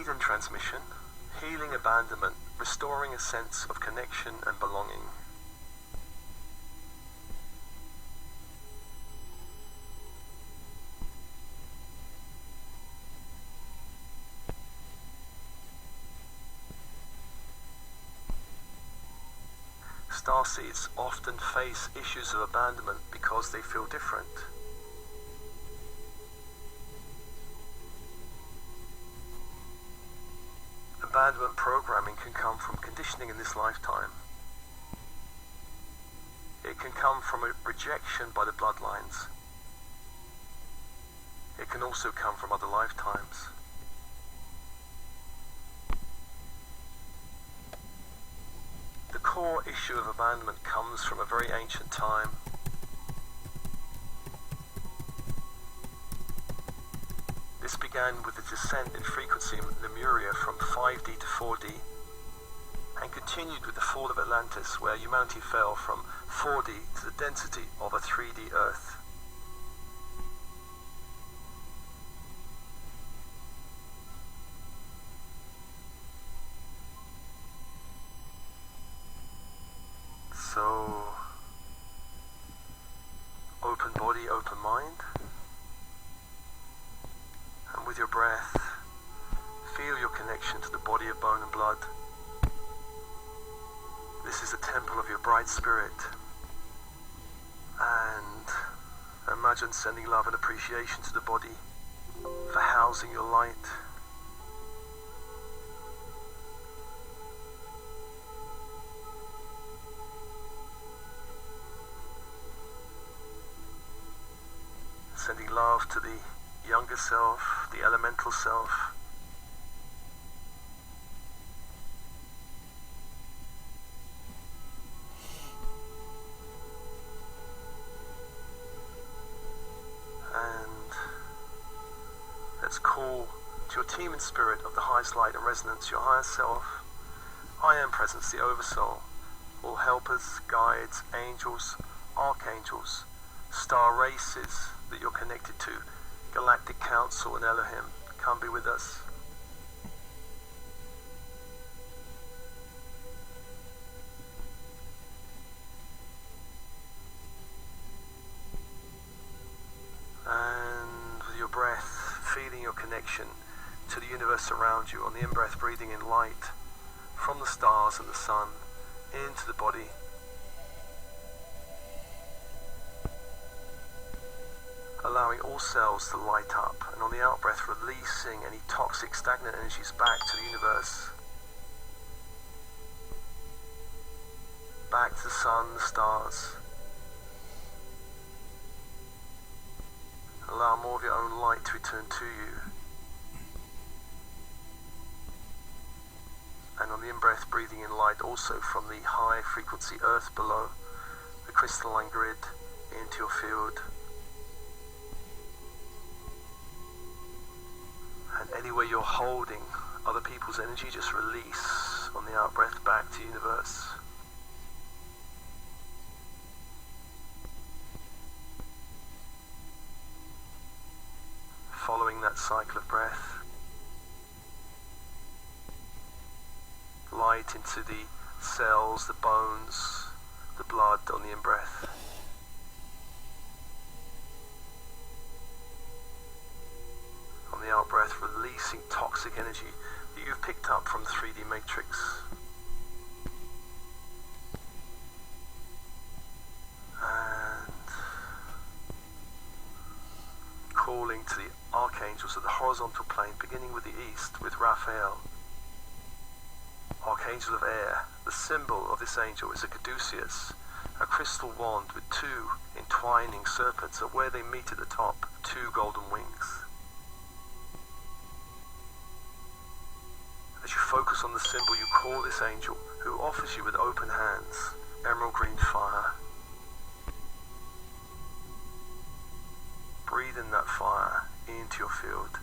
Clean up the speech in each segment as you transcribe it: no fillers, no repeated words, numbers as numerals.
aid in transmission, healing abandonment, restoring a sense of connection and belonging. Starseeds often face issues of abandonment because they feel different. Abandonment programming can come from conditioning in this lifetime. It can come from a rejection by the bloodlines. It can also come from other lifetimes. The core issue of abandonment comes from a very ancient time. This began with the descent in frequency in Lemuria from 5D to 4D, and continued with the fall of Atlantis, where humanity fell from 4D to the density of a 3D Earth. So, open body, open mind, and with your breath, feel your connection to the body of bone and blood. This is the temple of your bright spirit, and imagine sending love and appreciation to the body for housing your light. Sending love to the younger self, the elemental self. And let's call to your team in spirit of the highest light and resonance, your higher self. I am presence, the oversoul, all helpers, guides, angels, archangels, star races that you're connected to, Galactic Council and Elohim, come be with us. And with your breath, feeling your connection to the universe around you, on the in-breath breathing in light from the stars and the sun into the body. Allowing all cells to light up, and on the out-breath releasing any toxic, stagnant energies back to the universe. Back to the sun, the stars. Allow more of your own light to return to you. And on the in-breath breathing in light also from the high frequency earth below, the crystalline grid into your field. And anywhere you're holding other people's energy, just release on the out-breath back to the universe. Following that cycle of breath, light into the cells, the bones, the blood on the in-breath. On the out-breath, releasing toxic energy that you've picked up from the 3D matrix. And calling to the archangels of the horizontal plane, beginning with the east, with Raphael. Archangel of air. The symbol of this angel is a caduceus, a crystal wand with two entwining serpents, and where they meet at the top, two golden wings. As you focus on the symbol, you call this angel, who offers you with open hands, emerald green fire. Breathe in that fire into your field,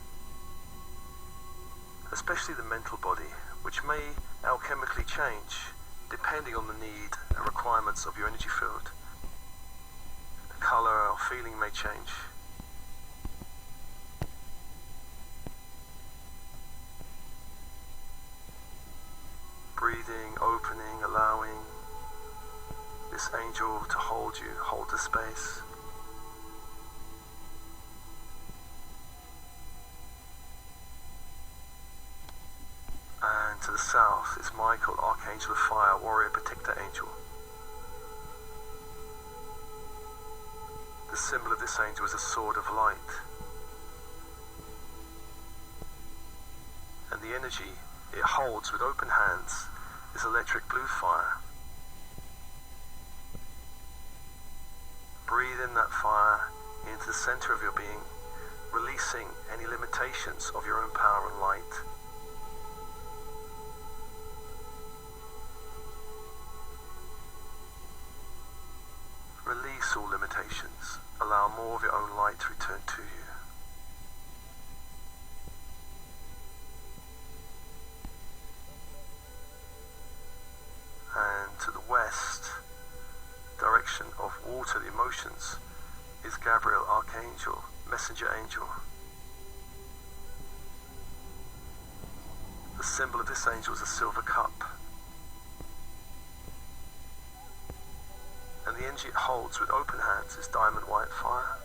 especially the mental body, which may alchemically change depending on the need and requirements of your energy field. The color or feeling may change. breathing, opening, allowing this angel to hold you, hold the space. And to the south is Michael, Archangel of Fire, Warrior Protector Angel. The symbol of this angel is a sword of light. And the energy it holds with open hands is electric blue fire. Breathe in that fire into the center of your being, releasing any limitations of your own power and light. Release all limitations. Allow more of your own light to return to you. And to the west, direction of water, the emotions, is Gabriel, Archangel, Messenger Angel. The symbol of this angel is a silver cup. And the energy it holds with open hands is diamond white fire.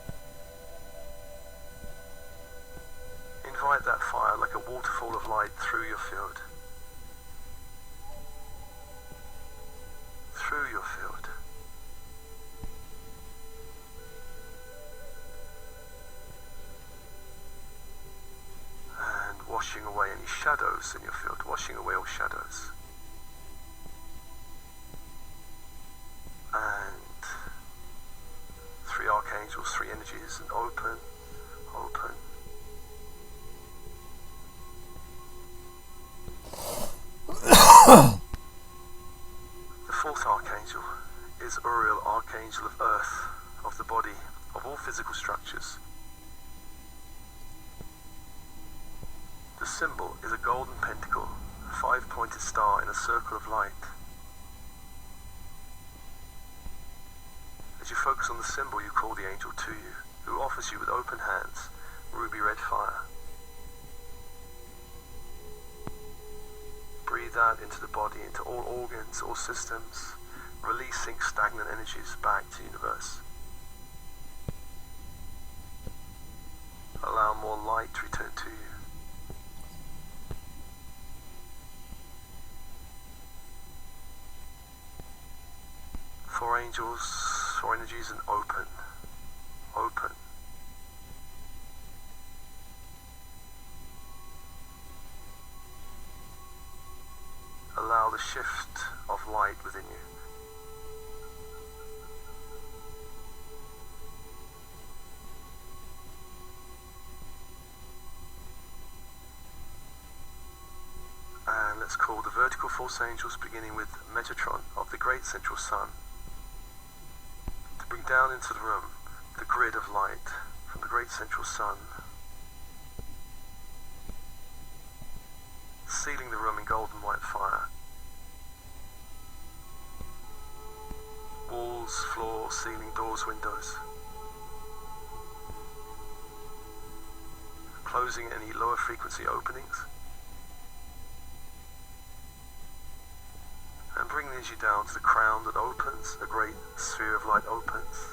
Invite that fire like a waterfall of light through your field. Through your field. And washing away any shadows in your field, washing away all shadows. And 3 archangels, 3 energies, and open, open. The 4th archangel is Uriel, Archangel of Earth, of the body, of all physical structures. The symbol is a golden pentacle, a 5-pointed star in a circle of light. As you focus on the symbol, you call the angel to you, who offers you with open hands ruby red fire. Breathe out into the body, into all organs, all systems, releasing stagnant energies back to the universe. Allow more light to return to you. Four angels, 4 energies, and open, open. Allow the shift of light within you. And let's call the vertical force angels, beginning with Metatron of the great central sun, to bring down into the room the grid of light from the great central sun, sealing the room in golden white fire. Walls, floor, ceiling, doors, windows. Closing any lower frequency openings. And bringing the energy down to the crown that opens, a great sphere of light opens.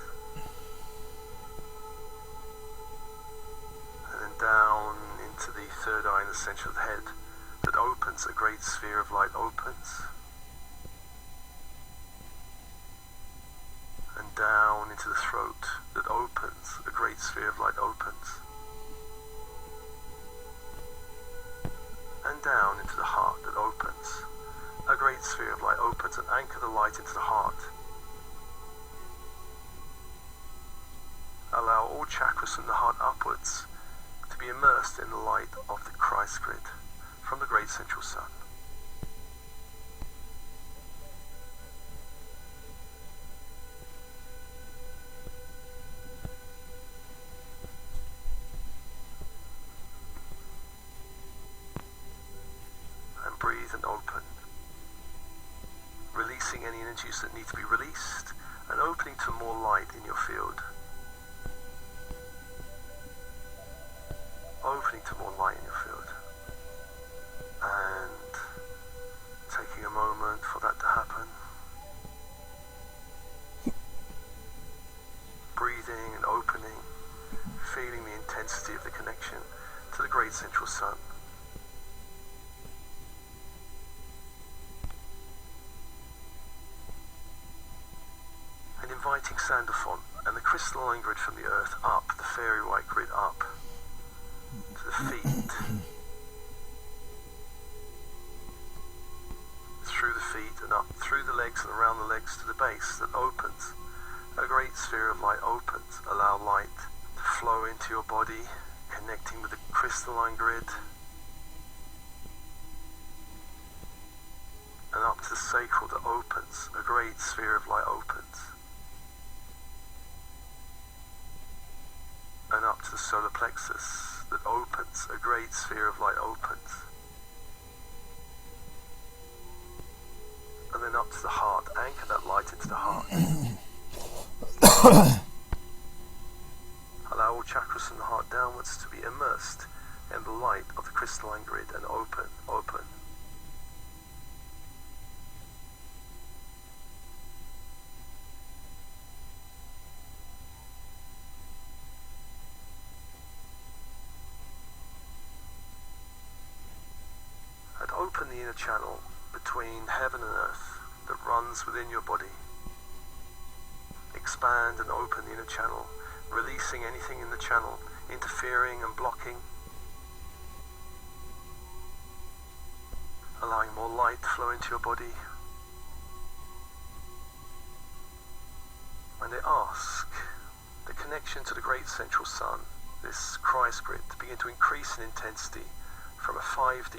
And then down into the third eye in the center of the head that opens, a great sphere of light opens. And down into the throat that opens, a great sphere of light opens. And down into the heart that opens, a great sphere of light opens, and anchor the light into the heart. Allow all chakras from the heart upwards to be immersed in the light of the Christ grid from the great central sun. And breathe and open, releasing any energies that need to be released and opening to more light in your field. Opening to more light in your field. And taking a moment great central sun. And inviting Sandalphon and the crystalline grid from the earth up, the fairy white grid up to the feet, through the feet and up through the legs and around the legs to the base that opens. A great sphere of light opens. Allow light to flow into your body, connecting with the crystalline grid, and up to the sacral that opens. A great sphere of light opens. And up to the solar plexus that opens. A great sphere of light opens. And then up to the heart. Anchor that light into the heart. Allow all chakras from the heart downwards to be immersed in the light of the crystalline grid and open, open. And open the inner channel between heaven and earth that runs within your body. Expand and open the inner channel, releasing anything in the channel, interfering and blocking. Allowing more light to flow into your body. And I ask the connection to the great central sun, this Christ grid, to begin to increase in intensity from a 5D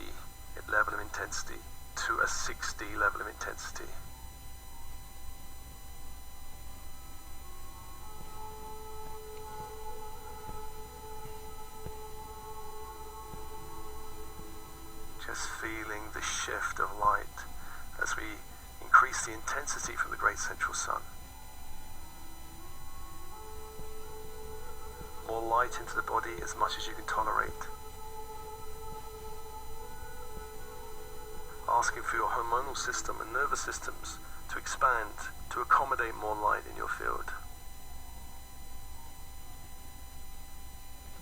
level of intensity to a 6D level of intensity. Just feeling the shift of light as we increase the intensity from the great central sun. More light into the body as much as you can tolerate. Asking for your hormonal system and nervous systems to expand, to accommodate more light in your field.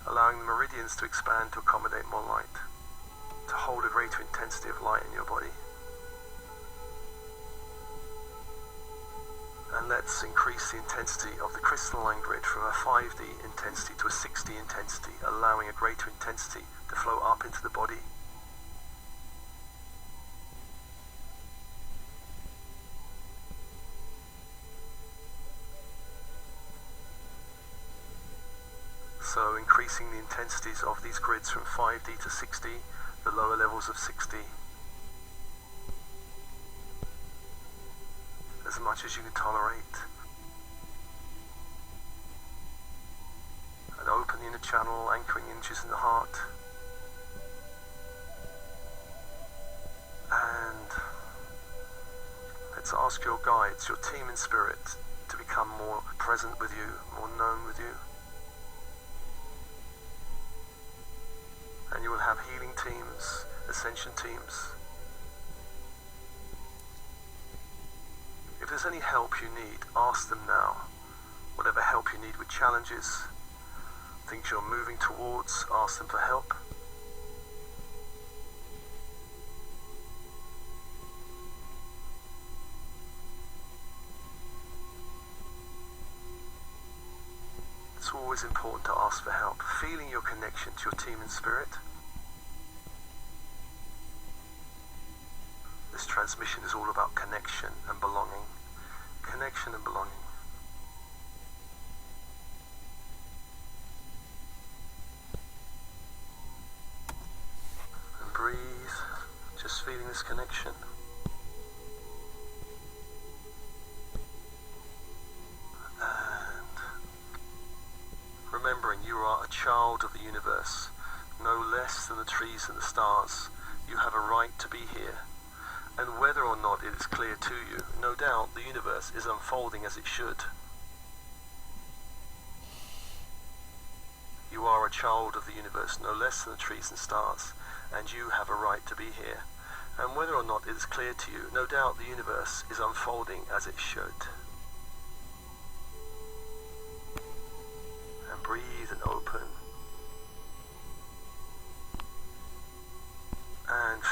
Allowing the meridians to expand to accommodate more light, to hold a greater intensity of light in your body. And let's increase the intensity of the crystalline grid from a 5D intensity to a 6D intensity, allowing a greater intensity to flow up into the body. So increasing the intensities of these grids from 5D to 6D, the lower levels of 6D. As much as you can tolerate. And open the inner channel, anchoring inches in the heart. And let's ask your guides, your team in spirit, to become more present with you, more known with you. And you will have healing teams, ascension teams. If there's any help you need, ask them now. Whatever help you need with challenges, things you're moving towards, ask them for help. It's always important to ask for help. Feeling your connection to your team in spirit. This transmission is all about connection and belonging. Connection and belonging. And breathe, just feeling this connection. Remembering you are a child of the universe, no less than the trees and the stars. You have a right to be here. And whether or not it is clear to you, no doubt the universe is unfolding as it should. You are a child of the universe, no less than the trees and stars, and you have a right to be here. And whether or not it is clear to you, no doubt the universe is unfolding as it should. Breathe and open.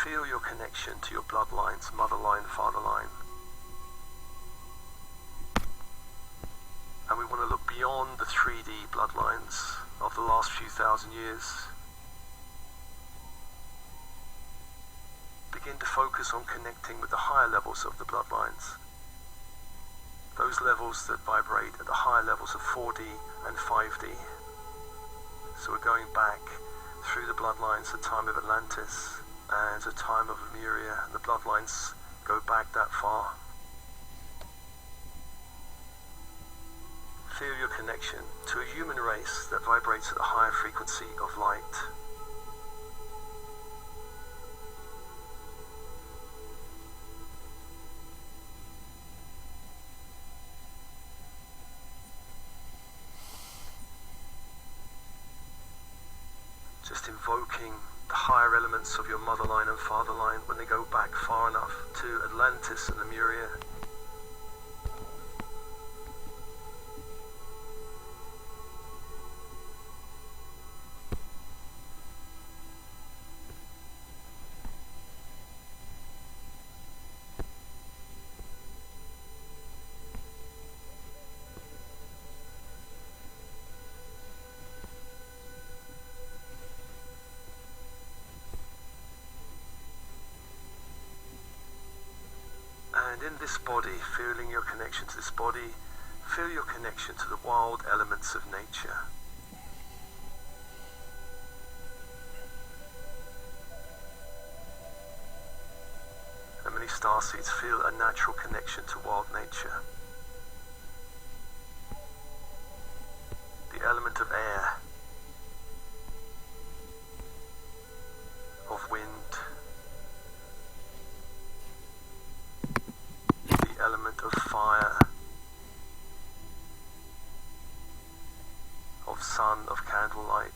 feel your connection to your bloodlines, mother line, father line. And we want to look beyond the 3D bloodlines of the last few thousand years. Begin to focus on connecting with the higher levels of the bloodlines. Those levels that vibrate at the higher levels of 4D and 5D. So we're going back through the bloodlines, the time of Atlantis and the time of Lemuria, and the bloodlines go back that far. Feel your connection to a human race that vibrates at a higher frequency of light. Just invoking the higher elements of your mother line and father line when they go back far enough to Atlantis and Lemuria. And in this body, feeling your connection to this body, feel your connection to the wild elements of nature. And many starseeds feel a natural connection to wild nature. The element of air, of wind, element of fire, of sun, of candlelight,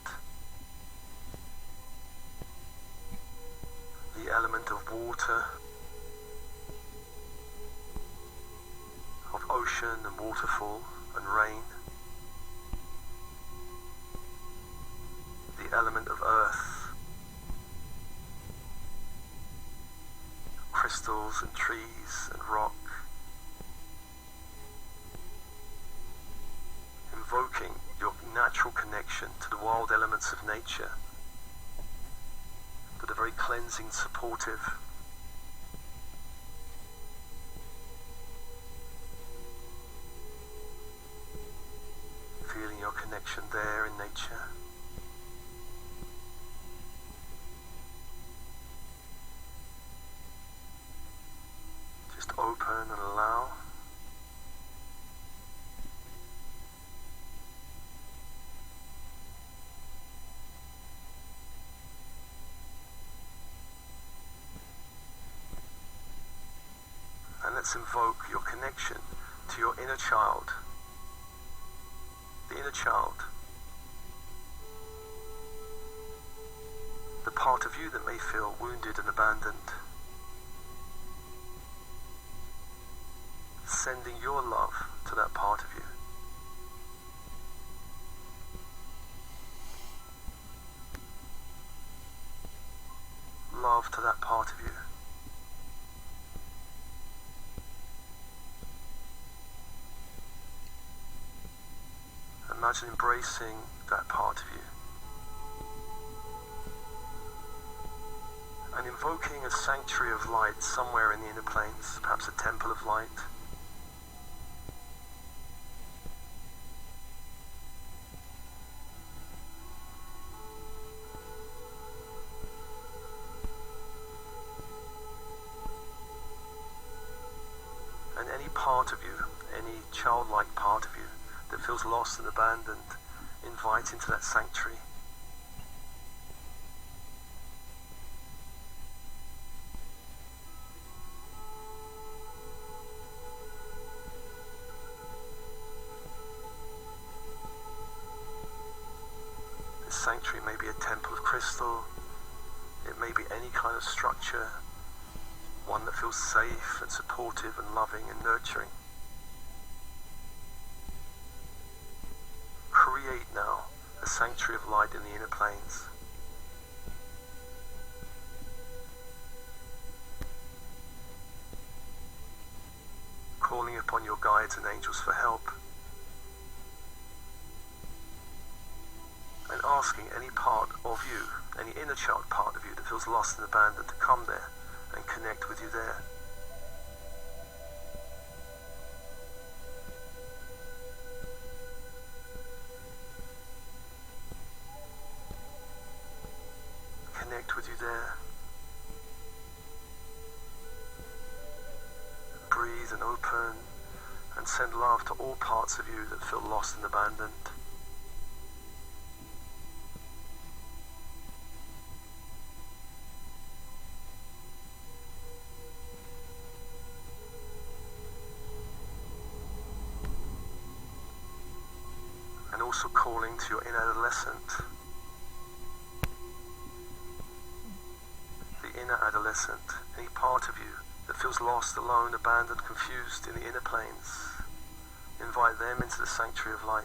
the element of water, of ocean and waterfall and rain, the element of earth, crystals and trees and rock. Invoking your natural connection to the wild elements of nature that are very cleansing, supportive. Feeling your connection there in nature. Just open and allow. Let's invoke your connection to your inner child. The inner child. The part of you that may feel wounded and abandoned. Sending your love to that part of you. Love to that part of you. Imagine embracing that part of you. And invoking a sanctuary of light somewhere in the inner planes, perhaps a temple of light. And any part of you, any childlike part of you, that feels lost and abandoned, invite into that sanctuary. This sanctuary may be a temple of crystal, it may be any kind of structure, one that feels safe and supportive and loving and nurturing. Create now a sanctuary of light in the inner planes. calling upon your guides and angels for help, and asking any part of you, any inner child part of you that feels lost and abandoned, to come there and connect with you there. Connect with you there. Breathe and open and send love to all parts of you that feel lost and abandoned. And also calling to your inner adolescent. The inner adolescent, any part of you that feels lost, alone, abandoned, confused in the inner planes. Invite them into the sanctuary of light.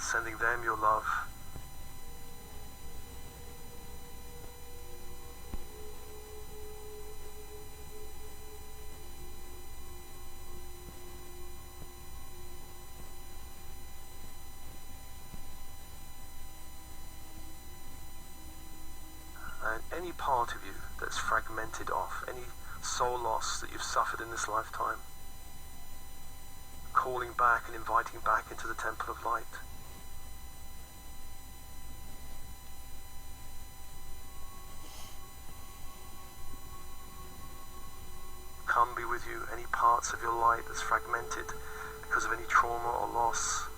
Sending them your love. And any part of you that's fragmented off, any soul loss that you've suffered in this lifetime, calling back and inviting back into the temple of light. Come be with you, any parts of your light that's fragmented because of any trauma or loss.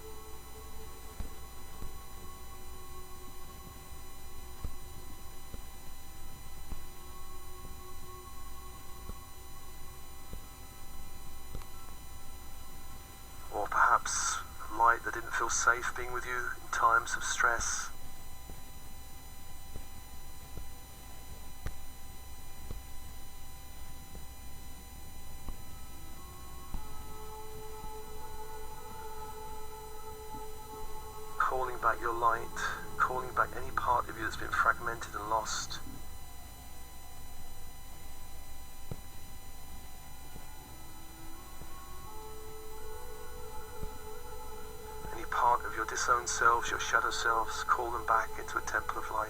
Or perhaps light that didn't feel safe being with you in times of stress. Calling back your light, calling back any part of you that's been fragmented and lost. Any part of your disowned selves, your shadow selves, call them back into a temple of light.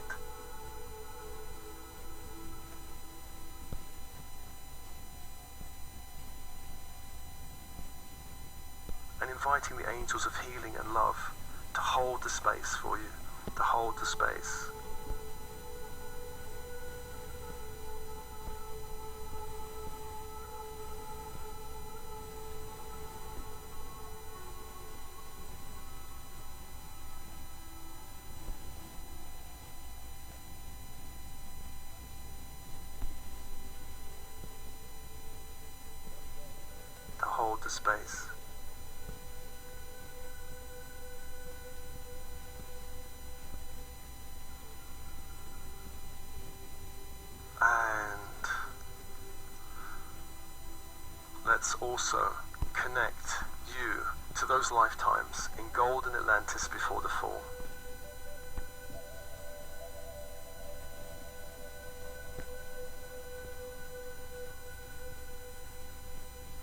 And inviting the angels of healing and love to hold the space for you, to hold the space. To hold the space. Let's also connect you to those lifetimes in golden Atlantis before the fall.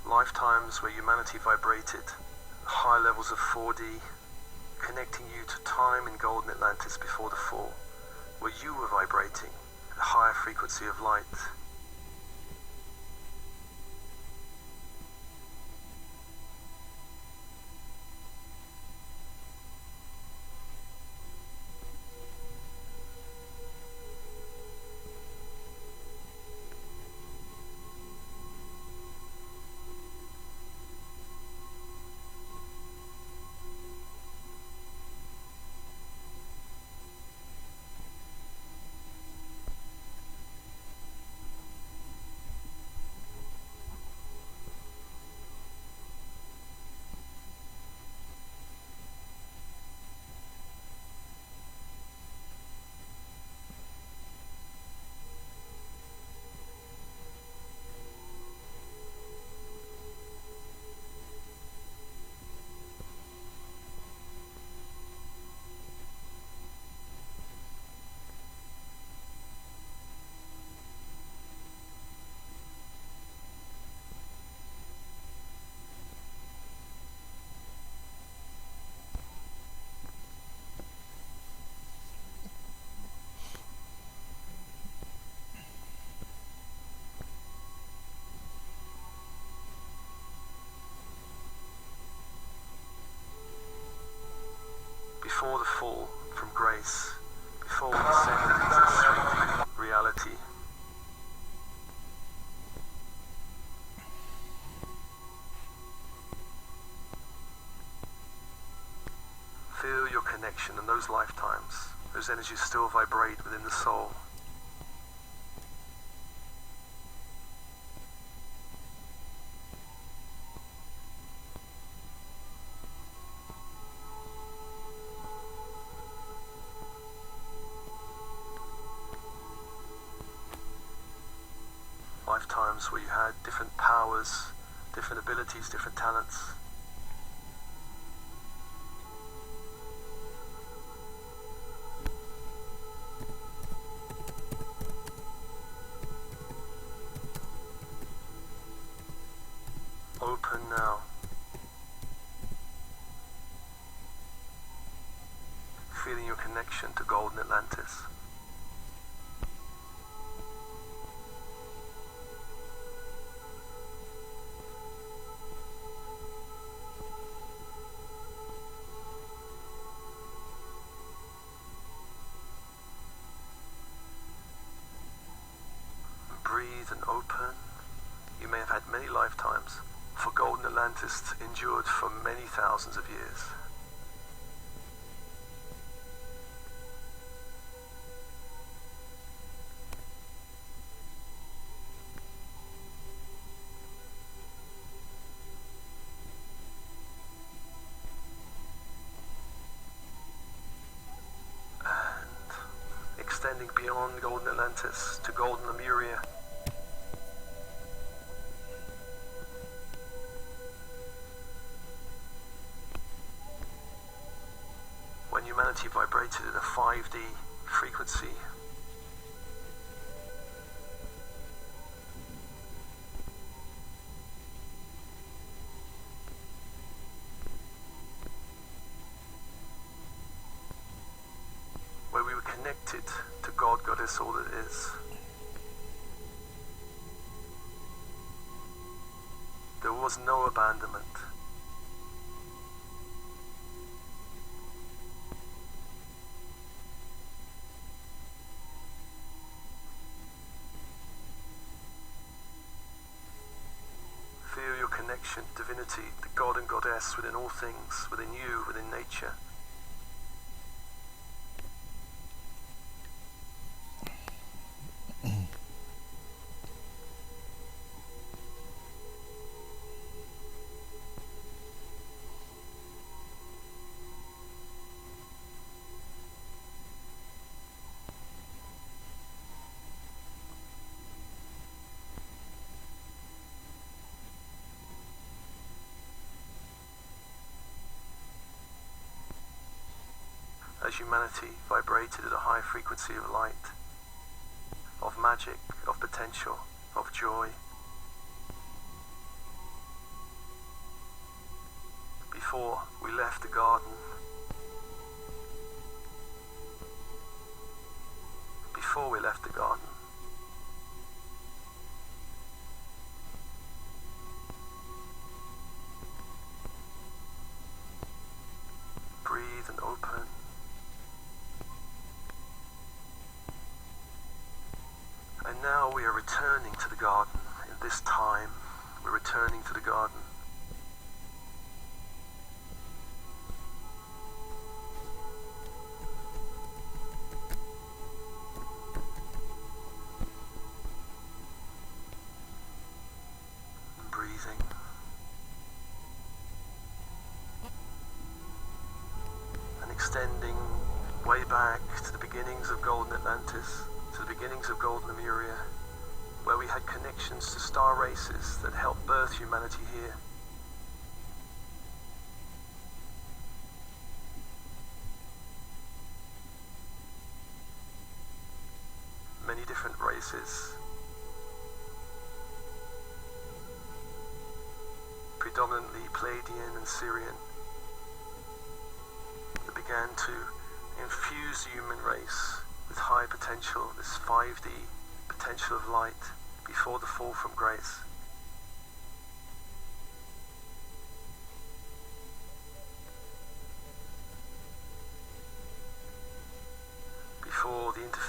Lifetimes where humanity vibrated high levels of 4D, connecting you to time in golden Atlantis before the fall, where you were vibrating at a higher frequency of light. before the fall from grace, before we descended into 3D reality. Feel your connection in those lifetimes. Those energies still vibrate within the soul. Lifetimes where you had different powers, different abilities, different talents. Open now. Feeling your connection to Golden Atlantis. Breathe and open. You may have had many lifetimes, for Golden Atlantis endured for many thousands of years. And extending beyond Golden Atlantis to Golden Lemuria. When humanity vibrated at a 5D frequency, where we were connected to God, Goddess, all that is. There was no abandonment. Feel your connection to divinity, the God and Goddess within all things, within you, within nature. As humanity vibrated at a high frequency of light, of magic, of potential, of joy. Before we left the garden, breathe and open. And now we are returning to the garden. In this time, we're returning to the garden. Breathing. And extending way back to the beginnings of Golden Atlantis, to the beginnings of Golden Lemuria, where we had connections to star races that helped birth humanity here. Many different races, predominantly Pleiadian and Sirian, that began to infuse the human race with high potential, this 5D potential of light before the fall from grace.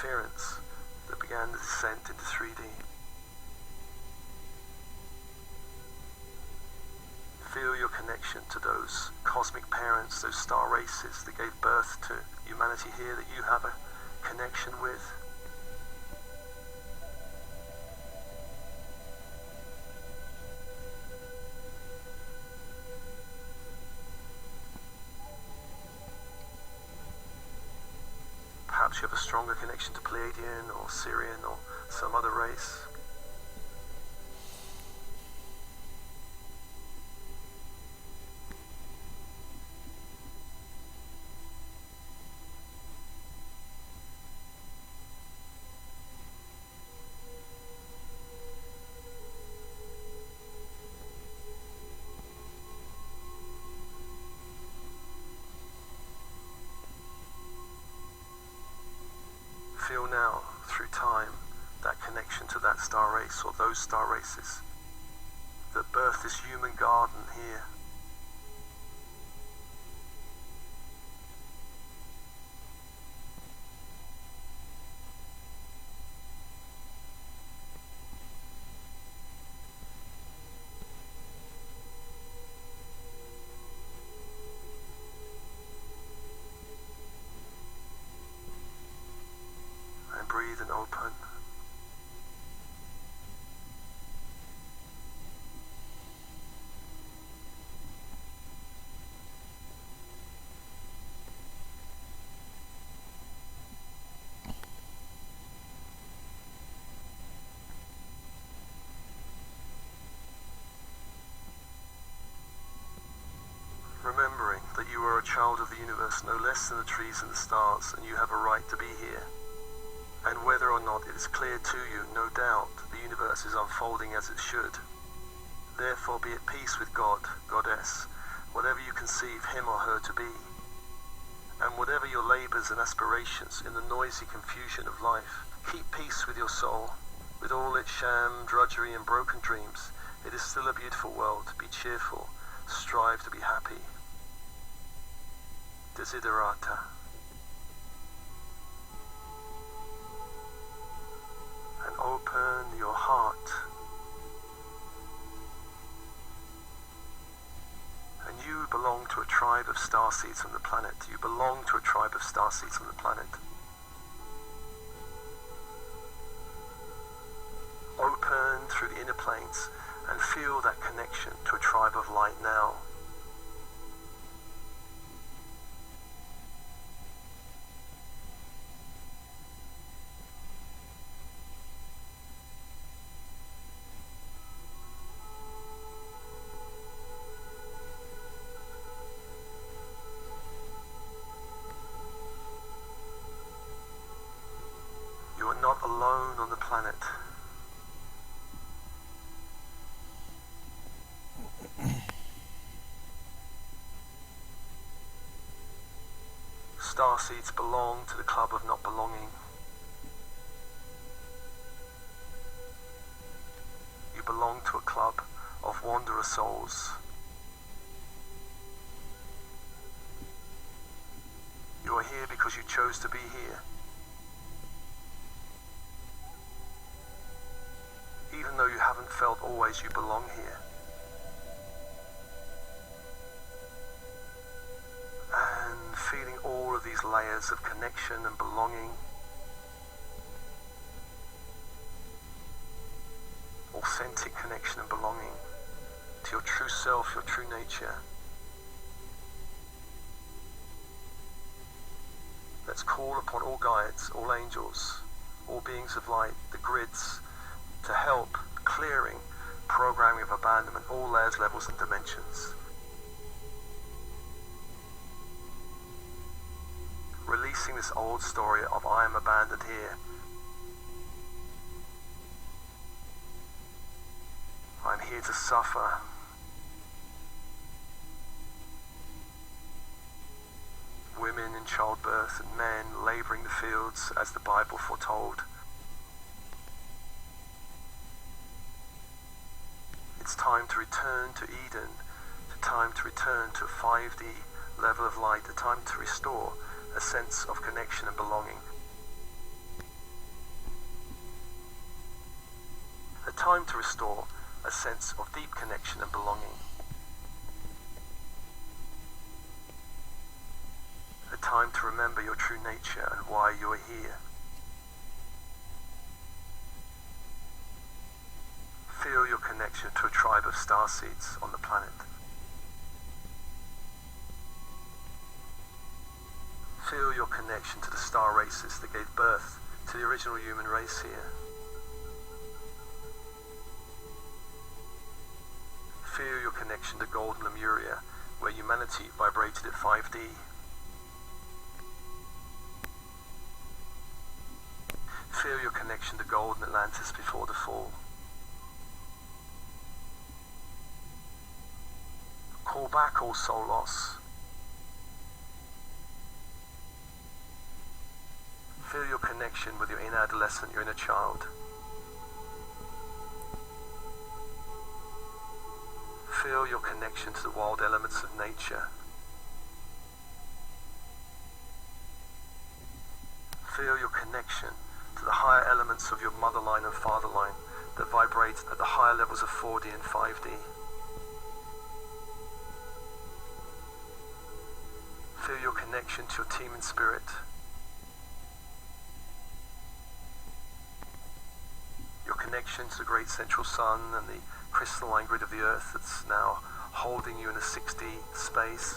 interference that began the descent into 3D. Feel your connection to those cosmic parents, those star races that gave birth to humanity here, that you have a connection with. Perhaps you have a stronger connection to Pleiadian or Sirian or some other race. Feel now, through time, that connection to that star race or those star races that birthed this human garden here. Breathe and open. Remembering that you are a child of the universe, no less than the trees and the stars, and you have a right to be here. And whether or not it is clear to you, no doubt, the universe is unfolding as it should. Therefore be at peace with God, Goddess, whatever you conceive him or her to be. And whatever your labors and aspirations in the noisy confusion of life, keep peace with your soul. With all its sham, drudgery and broken dreams, it is still a beautiful world. Be cheerful, strive to be happy. Desiderata. And open your heart. And you belong to a tribe of starseeds on the planet. You belong to a tribe of starseeds on the planet. Open through the inner planes and feel that connection to a tribe of light now. You are not alone on the planet. Starseeds belong to the club of not belonging. You belong to a club of wanderer souls. You are here because you chose to be here. Even though you haven't felt always you belong here. And feeling all of these layers of connection and belonging. Authentic connection and belonging to your true self, your true nature. Let's call upon all guides, all angels, all beings of light, the grids, to help clearing, programming of abandonment, all layers, levels and dimensions. Releasing this old story of I am abandoned here. I'm here to suffer. Women in childbirth and men labouring the fields as the Bible foretold. It's time to return to Eden, the time to return to a 5D level of light, the time to restore a sense of connection and belonging. time to restore a sense of deep connection and belonging. A time to remember your true nature and why you are here. Feel your connection to a tribe of starseeds on the planet. Feel your connection to the star races that gave birth to the original human race here. Feel your connection to golden Lemuria, where humanity vibrated at 5D. Feel your connection to golden Atlantis before the fall. Call back all soul loss. Feel your connection with your inner adolescent, your inner child. Feel your connection to the wild elements of nature. Feel your connection to the higher elements of your mother line and father line that vibrate at the higher levels of 4D and 5D. Feel your connection to your team in spirit. Your connection to the great central sun and the crystalline grid of the earth that's now holding you in a 6D space.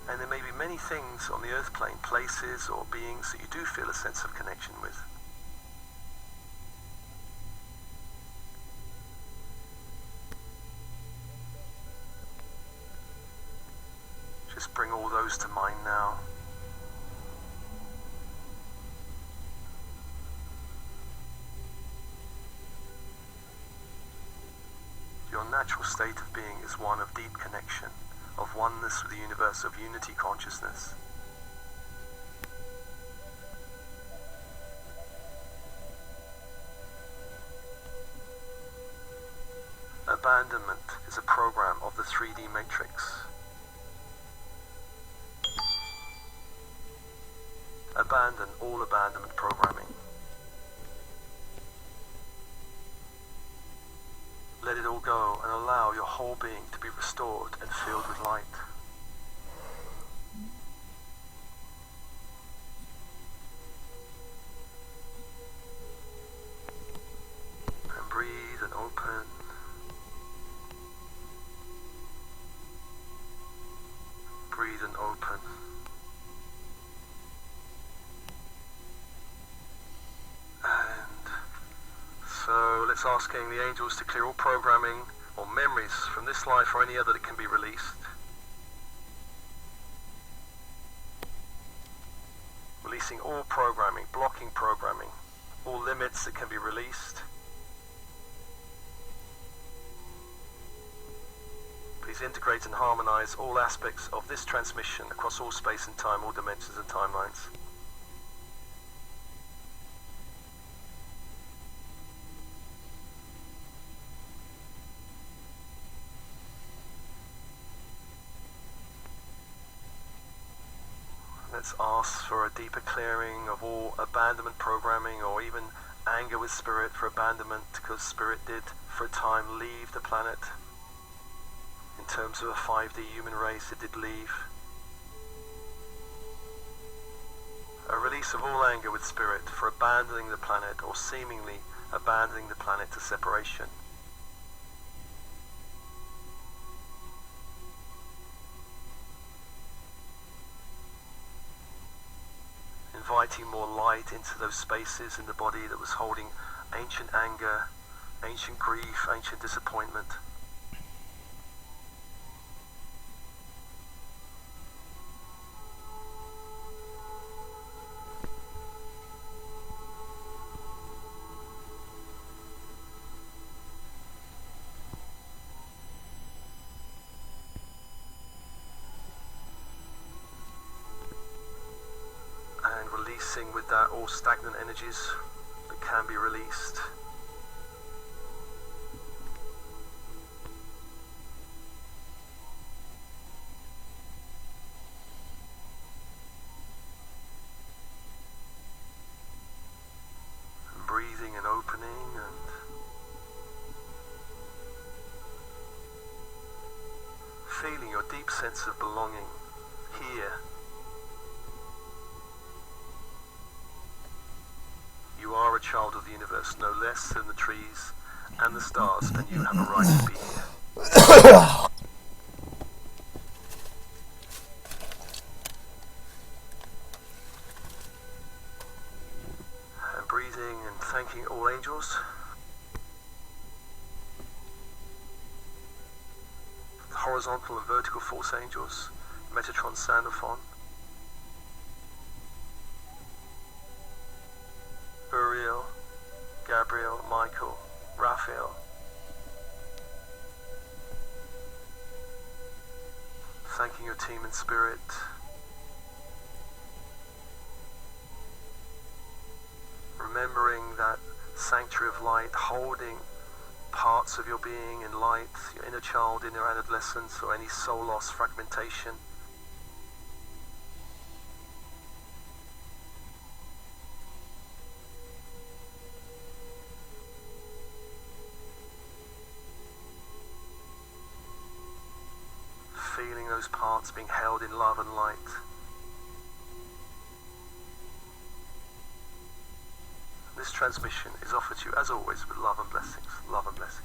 And there may be many things on the earth plane, places or beings that you do feel a sense of connection with. Just bring all those to mind now. Your natural state of being is one of deep connection, of oneness with the universe, of unity consciousness. Abandonment is a program of the 3D matrix. Abandon all abandonment programming. Let it all go and allow your whole being to be restored and filled with light. And breathe and open. Breathe and open. So let's asking the angels to clear all programming or memories from this life or any other that can be released. Releasing all programming, blocking programming, all limits that can be released. Please integrate and harmonize all aspects of this transmission across all space and time, all dimensions and timelines. Let's ask for a deeper clearing of all abandonment programming or even anger with spirit for abandonment, because spirit did for a time leave the planet. In terms of a 5D human race, it did leave. A release of all anger with spirit for abandoning the planet or seemingly abandoning the planet to separation. Inviting more light into those spaces in the body that was holding ancient anger, ancient grief, ancient disappointment. Releasing with that all stagnant energies that can be released. deepening and feeling your deep sense of belonging here. You are a child of the universe, no less than the trees and the stars, and you have a right to be here. And breathing and thanking all angels. Horizontal and vertical force angels, Metatron, Sandalphon, Uriel, Gabriel, Michael, Raphael. Thanking your team in spirit. Remembering that sanctuary of light, holding parts of your being in light, your inner child, inner adolescence, or any soul loss, fragmentation. Feeling those parts being held in love and light. This transmission is offered to you, as always, with love and blessings. Love and blessings.